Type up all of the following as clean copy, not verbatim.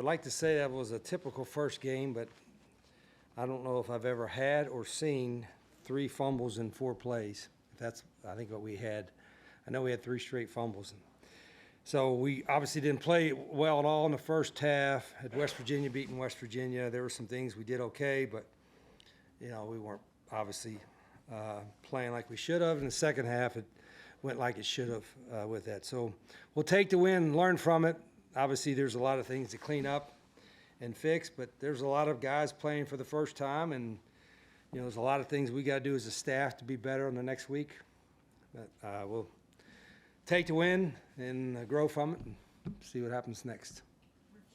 would like to say that was a typical first game, but I don't know if I've ever had or seen 3 fumbles in 4 plays. That's, I think, what we had. I know we had 3 straight fumbles. So we obviously didn't play well at all in the first half. Had West Virginia beating West Virginia. There were some things we did okay, but, we weren't obviously playing like we should have. In the second half, it went like it should have with that. So we'll take the win, learn from it. Obviously, there's a lot of things to clean up and fix, but there's a lot of guys playing for the first time, and there's a lot of things we got to do as a staff to be better in the next week. But we'll take the win and grow from it and see what happens next.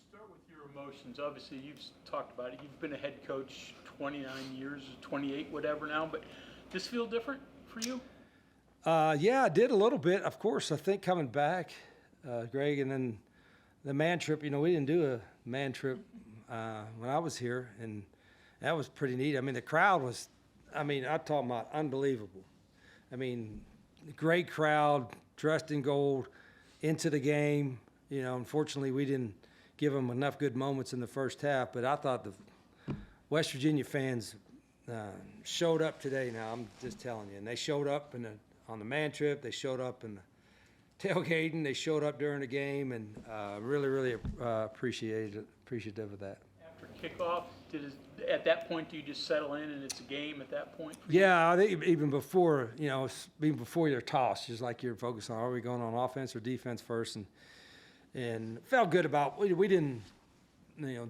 Start with your emotions. Obviously, you've talked about it. You've been a head coach 29 years, 28, whatever now, but does this feel different for you? Yeah, I did a little bit. Of course, I think coming back, Greg, and then the man trip, we didn't do a man trip when I was here, and that was pretty neat. I mean, the crowd was, I'm talking about unbelievable. Great crowd, dressed in gold, into the game. Unfortunately, we didn't give them enough good moments in the first half, but I thought the West Virginia fans showed up today now, I'm just telling you. And they showed up on the man trip. They showed up in the tailgating. They showed up during the game, and really, really appreciative of that. After kickoff, at that point, do you just settle in and it's a game at that point? Yeah, I think even before, even before you're tossed, just like you're focused on, are we going on offense or defense first? And felt good about, we didn't,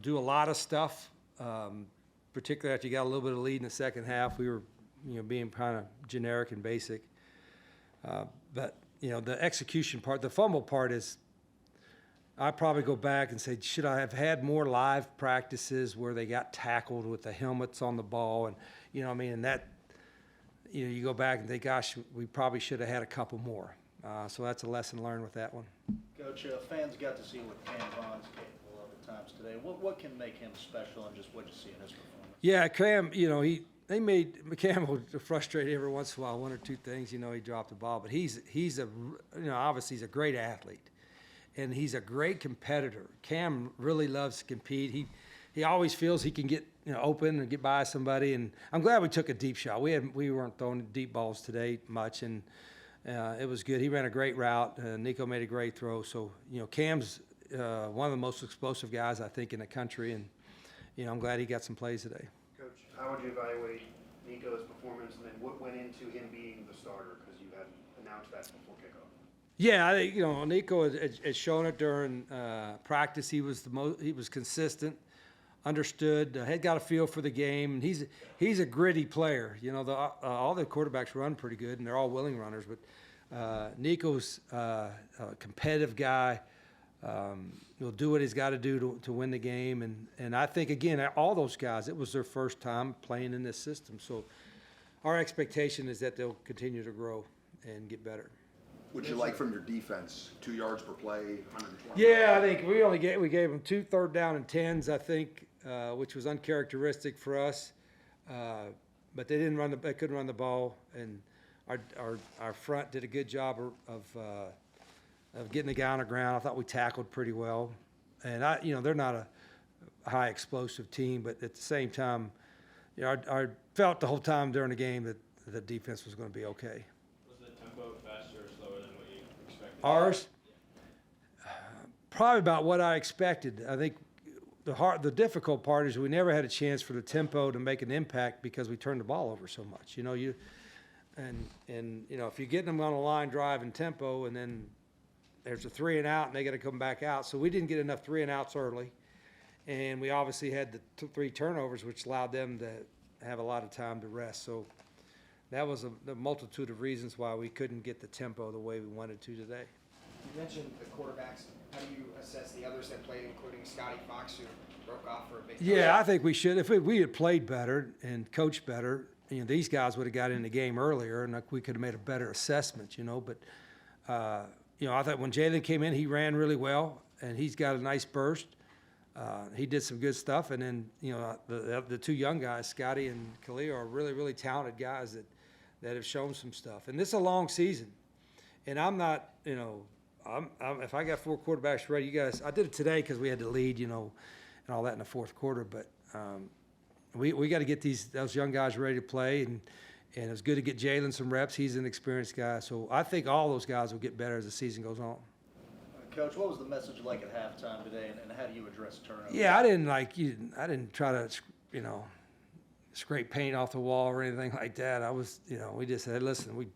do a lot of stuff, particularly after you got a little bit of lead in the second half. We were, being kind of generic and basic. But, the execution part, the fumble part is, I'd probably go back and say, should I have had more live practices where they got tackled with the helmets on the ball? And, and that, you go back and think, gosh, we probably should have had a couple more. So that's a lesson learned with that one. Coach, fans got to see what Cam Vaughn's capable of at times today. What can make him special, and just what you see in his performance? Yeah, Cam, they made Cam will frustrate every once in a while, 1 or 2 things. He dropped the ball, but he's obviously he's a great athlete. And he's a great competitor. Cam really loves to compete. He always feels he can get open and get by somebody. And I'm glad we took a deep shot. We weren't throwing deep balls today much, and it was good. He ran a great route. Nico made a great throw. So Cam's one of the most explosive guys I think in the country, and I'm glad he got some plays today. Coach, how would you evaluate Nico's performance, and then what went into him being the starter? Because you had announced that before kickoff. Yeah, I think Nico had shown it during practice. He was consistent, understood, had got a feel for the game. And he's a gritty player. All the quarterbacks run pretty good, and they're all willing runners. But Nico's a competitive guy. He'll do what he's got to do to win the game. And I think, again, all those guys, it was their first time playing in this system. So our expectation is that they'll continue to grow and get better. Would you like from your defense 2 yards per play, 120? Yeah, I think we gave them 2 third down and 10s, I think, which was uncharacteristic for us. But they didn't they couldn't run the ball, and our front did a good job of getting the guy on the ground. I thought we tackled pretty well, and they're not a high explosive team, but at the same time, I felt the whole time during the game that the defense was going to be okay. Ours, probably about what I expected. I think the difficult part is we never had a chance for the tempo to make an impact because we turned the ball over so much. If you're getting them on a line drive and tempo, and then there's a 3 and out, and they got to come back out. So we didn't get enough 3 and outs early, and we obviously had the 3 turnovers, which allowed them to have a lot of time to rest. So that was the multitude of reasons why we couldn't get the tempo the way we wanted to today. You mentioned the quarterbacks. How do you assess the others that played, including Scotty Fox, who broke off for a big Yeah, touchdown? I think we should. If we had played better and coached better, these guys would have got in the game earlier, and we could have made a better assessment, But, I thought when Jalen came in, he ran really well, and he's got a nice burst. He did some good stuff. And then, the 2 young guys, Scotty and Khalil, are really, really talented guys that have shown some stuff. And this is a long season. And I'm not, if I got 4 quarterbacks ready, you guys, I did it today because we had to lead, and all that in the fourth quarter. But we got to get those young guys ready to play, and it's good to get Jalen some reps. He's an experienced guy, so I think all those guys will get better as the season goes on. Coach, what was the message like at halftime today, and how do you address turnovers? Yeah, I didn't try to, scrape paint off the wall or anything like that. I was, we just said, listen, we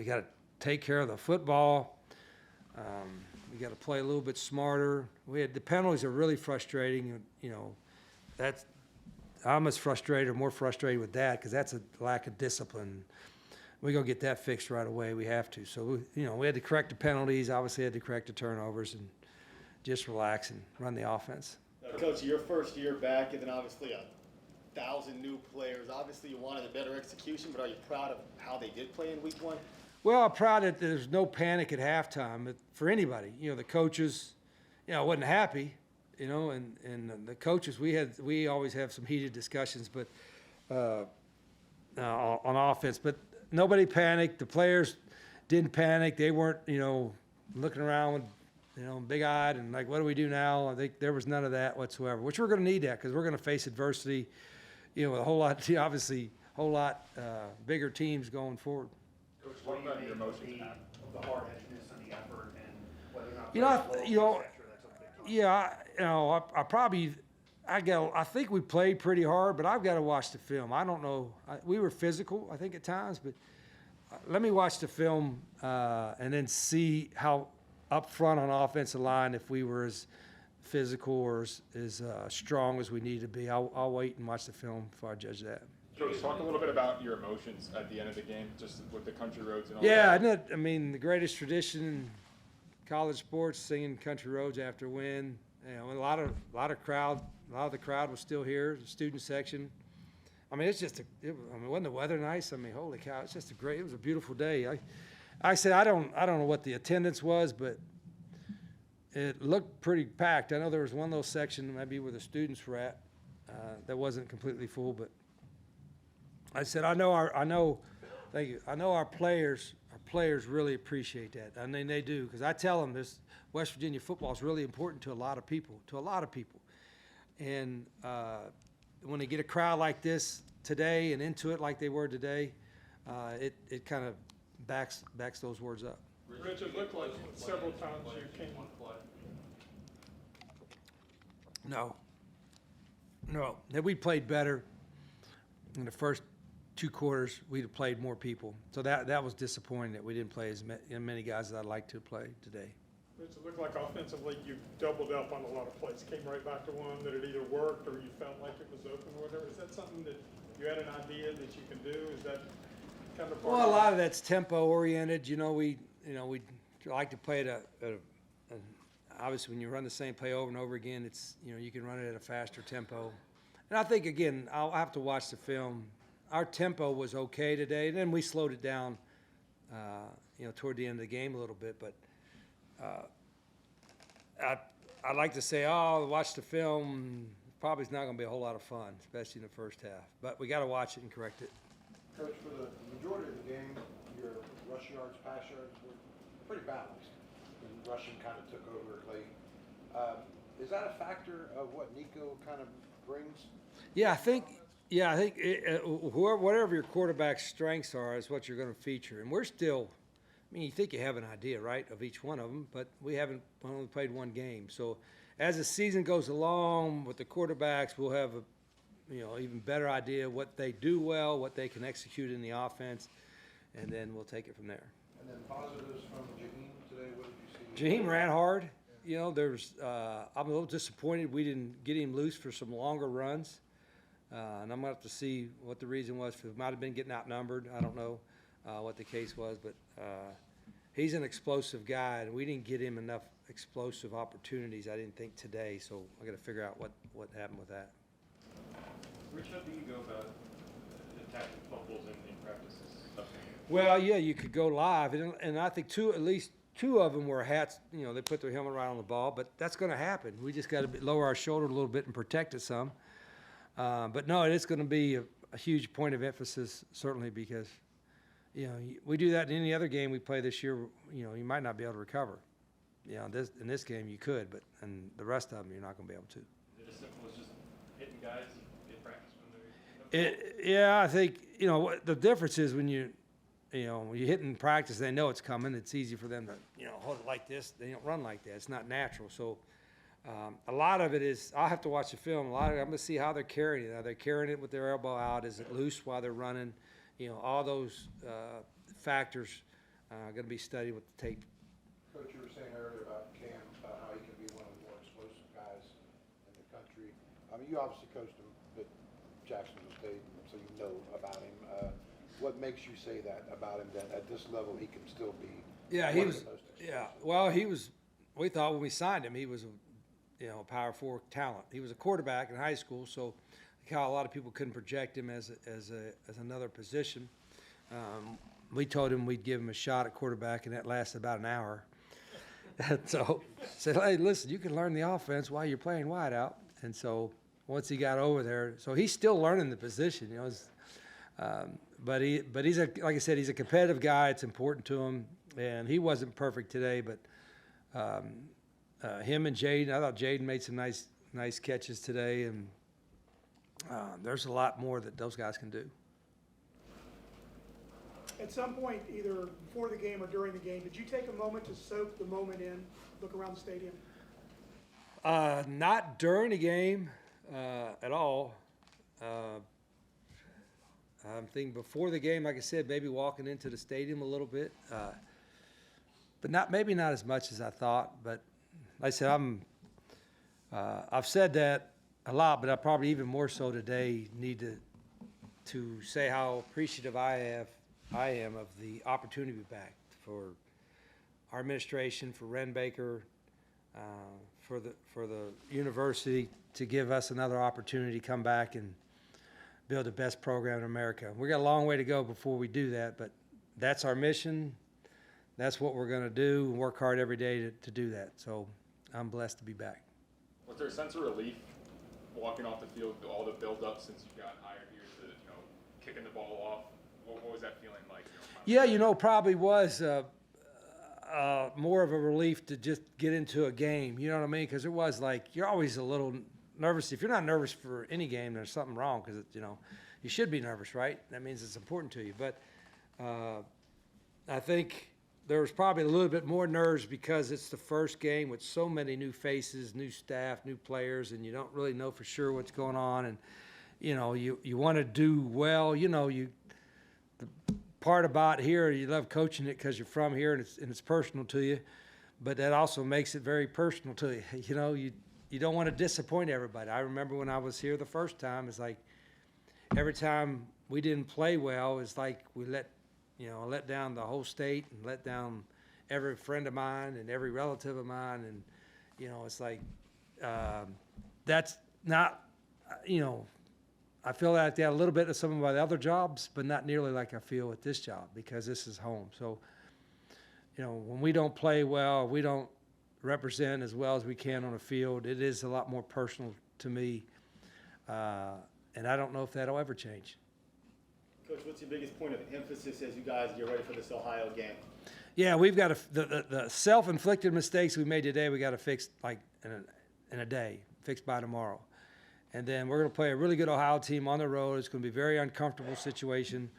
got to take care of the football. We got to play a little bit smarter. The penalties are really frustrating. I'm as frustrated or more frustrated with that because that's a lack of discipline. We're going to get that fixed right away. We have to. So, we had to correct the penalties, obviously had to correct the turnovers, and just relax and run the offense. Coach, your first year back, and then obviously 1,000 new players. Obviously, you wanted a better execution, but are you proud of how they did play in week 1? Well, I'm proud that there's no panic at halftime for anybody. The coaches, wasn't happy, and the coaches, we always have some heated discussions, but on offense, but nobody panicked. The players didn't panic. They weren't, looking around with, big-eyed and like, what do we do now? I think there was none of that whatsoever, which we're going to need that because we're going to face adversity, with a whole lot, obviously, bigger teams going forward. Coach, what about your emotions of the hard-edgedness and the effort and whether or not I think we played pretty hard, but I've got to watch the film. I don't know. We were physical, I think, at times, but let me watch the film and then see how up front on offensive line, if we were as physical or as strong as we need to be. I'll wait and watch the film before I judge that. Coach, talk a little bit about your emotions at the end of the game, just with the country roads and all Yeah, that. the greatest tradition in college sports, singing country roads after a win. A lot of the crowd was still here, the student section. Wasn't the weather nice? Holy cow, it was a beautiful day. I said, I don't know what the attendance was, but it looked pretty packed. I know there was one little section maybe where the students were at that wasn't completely full, but I said, I know our players really appreciate that. I mean, they do, because I tell them this West Virginia football is really important to a lot of people, And when they get a crowd like this today and into it like they were today, it kind of backs those words up. Rich, it looked like several times you came. No. Had we played better in the first 2 quarters, we'd have played more people. So that was disappointing that we didn't play as many guys as I'd like to play today. Rich, it looked like offensively you doubled up on a lot of plays. Came right back to one that it either worked or you felt like it was open or whatever. Is that something that you had an idea that you can do? Is that kind of part Well, a lot of that's tempo oriented. We like to play obviously when you run the same play over and over again, it's you can run it at a faster tempo. And I think again, I'll have to watch the film. Our tempo was okay today, and then we slowed it down, toward the end of the game a little bit. But I'd like to say, watch the film. Probably it's not going to be a whole lot of fun, especially in the first half. But we got to watch it and correct it. Coach, for the majority of the game, your rush yards, pass yards were pretty balanced. And rushing kind of took over late. Is that a factor of what Nico kind of brings? Yeah, I think whatever your quarterback's strengths are is what you're going to feature. And we're still, you think you have an idea, right, of each one of them, but we only played one game. So as the season goes along with the quarterbacks, we'll have even better idea what they do well, what they can execute in the offense, and then we'll take it from there. And then positives from Jaheim today, what did you see? Jaheim ran hard. I'm a little disappointed we didn't get him loose for some longer runs. And I'm going to have to see what the reason was. It might have been getting outnumbered. I don't know what the case was, but he's an explosive guy, and we didn't get him enough explosive opportunities, I didn't think, today. So I got to figure out what happened with that. Rich, how do you go about attacking fumbles in practices? Well, yeah, you could go live, and I think at least two of them were hats. They put their helmet right on the ball, but that's going to happen. We just got to lower our shoulder a little bit and protect it some. But no, it's going to be a huge point of emphasis, certainly, because we do that in any other game we play this year. You might not be able to recover. you know, in this game you could, but in the rest of them, you're not gonna be able to. Is it as simple as just hitting guys in practice when they're? Yeah, I think, you know, the difference is when you hit in practice, they know it's coming. It's easy for them to, you know, hold it like this. They don't run like that. It's not natural. So a lot of it is, I'll have to watch the film. I'm going to see how they're carrying it. Are they carrying it with their elbow out? Is it loose while they're running? You know, all those factors are going to be studied with the tape. Coach, you were saying earlier about Cam, about how he can be one of the more explosive guys in the country. I mean, you obviously coached him at Jacksonville State, so you know about him. What makes you say that about him, that at this level he can still be Yeah, one he of was. the most explosive? Yeah, well, we thought when we signed him, he was a power forward talent. He was a quarterback in high school, so how a lot of people couldn't project him as another position. We told him we'd give him a shot at quarterback, and that lasted about an hour. So said, hey, listen, you can learn the offense while you're playing wide out. And so once he got over there, so he's still learning the position, you know. But he's like I said, he's a competitive guy. It's important to him, and he wasn't perfect today, but him and Jaden, I thought Jaden made some nice catches today, and there's a lot more that those guys can do. At some point, either before the game or during the game, did you take a moment to soak the moment in, look around the stadium? Not during the game at all. I'm thinking before the game, like I said, maybe walking into the stadium a little bit, but maybe not as much as I thought. But like I said, I've said that a lot, but I probably even more so today need to say how appreciative I am of the opportunity to be back for our administration, for Ren Baker, for the university to give us another opportunity to come back and build the best program in America. We got a long way to go before we do that, but that's our mission. That's what we're going to do, and work hard every day to do that. So I'm blessed to be back. Was there a sense of relief walking off the field, all the build-up since you got hired here to, you know, kicking the ball off? What was that feeling like? Yeah, probably was more of a relief to just get into a game. You know what I mean? Because it was like you're always a little nervous. If you're not nervous for any game, there's something wrong, because you should be nervous, right? That means it's important to you. But I think there was probably a little bit more nerves because it's the first game with so many new faces, new staff, new players, and you don't really know for sure what's going on. And you want to do well. The part about here, you love coaching it because you're from here and it's personal to you, but that also makes it very personal to you. You don't want to disappoint everybody. I remember when I was here the first time, it's like every time we didn't play well, it's like we let down the whole state and let down every friend of mine and every relative of mine. And, it's like that's not, I feel like that a little bit of some of my other jobs, but not nearly like I feel at this job, because this is home. So, when we don't play well, we don't represent as well as we can on the field, it is a lot more personal to me, and I don't know if that'll ever change. Coach, what's your biggest point of emphasis as you guys get ready for this Ohio game? Yeah, we've got the self-inflicted mistakes we made today, we got to fix like in a day, fixed by tomorrow. And then we're going to play a really good Ohio team on the road. It's going to be a very uncomfortable situation.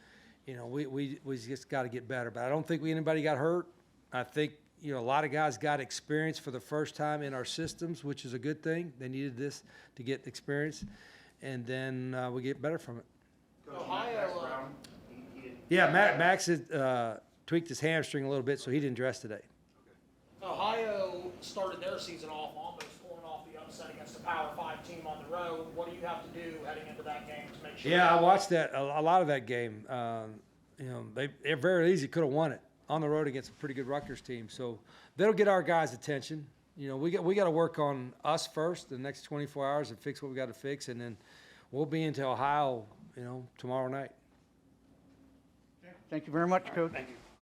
We just got to get better. But I don't think anybody got hurt. I think, a lot of guys got experience for the first time in our systems, which is a good thing. They needed this to get experience. And then we get better from it. Ohio. Yeah, Max had tweaked his hamstring a little bit, so he didn't dress today. Ohio started their season off almost pulling off the upset against a Power 5 team on the road. What do you have to do heading into that game to make sure? Yeah, I watched that a lot of that game. They very easily could have won it on the road against a pretty good Rutgers team. So that'll get our guys' attention. We got to work on us first the next 24 hours and fix what we got to fix, and then we'll be into Ohio, tomorrow night. Thank you very much, Coach. Thank you.